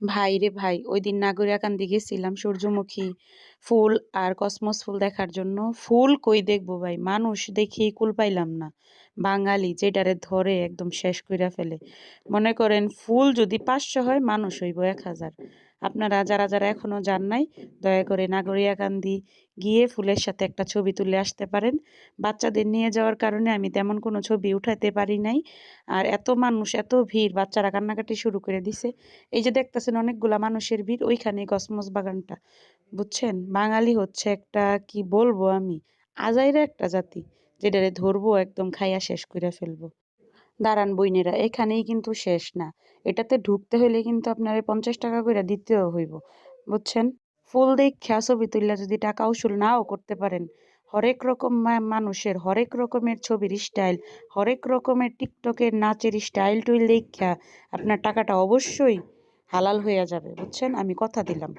ভাই রে ভাই, ওইদিন নাগরিয়াকান্দি গেছিলাম সূর্যমুখী ফুল আর কসমস ফুল দেখার জন্য। ফুল কই দেখবো ভাই, মানুষ দেখেই কুল পাইলাম না। বাঙালি যেটারে ধরে একদম শেষ কইরা ফেলে। মনে করেন ফুল যদি ৫০০ হয়, মানুষ হইব ১,০০০। আপনারা যারা যারা এখনো যান নাই, দয়া করে নাগরিয়াকান্দি গিয়ে ফুলের সাথে একটা ছবি তুলে আসতে পারেন। বাচ্চাদের নিয়ে যাওয়ার কারণে আমি তেমন কোনো ছবি উঠাতে পারি নাই। আর এত মানুষ, এত ভিড়, বাচ্চারা কান্নাকাটি শুরু করে দিছে। এই যে দেখতেছেন অনেকগুলা মানুষের ভিড়, ওইখানেই কসমস বাগানটা। বুঝছেন? বাঙালি হচ্ছে একটা, কি বলবো আমি, আজাইরা একটা জাতি, যেটারে ধরবো একদম খাইয়া শেষ কইরা ফেলবো। দাঁড়ান বইনেরা, এখানেই কিন্তু শেষ না। এটাতে ঢুকতে হইলে কিন্তু আপনারে ৫০ টাকা কইরা দিতেও হইব। বুঝছেন? ফুল দেইখ্যা ছবি তুইল্যা যদি টাকা উসুল নাও করতে পারেন, হরেক রকম মানুষের হরেক রকমের ছবির স্টাইল, হরেক রকমের টিকটকের নাচের স্টাইল-টুইল দেইখ্যা আপনার টাকাটা অবশ্যই হালাল হইয়া যাবে। বুঝছেন? আমি কথা দিলাম।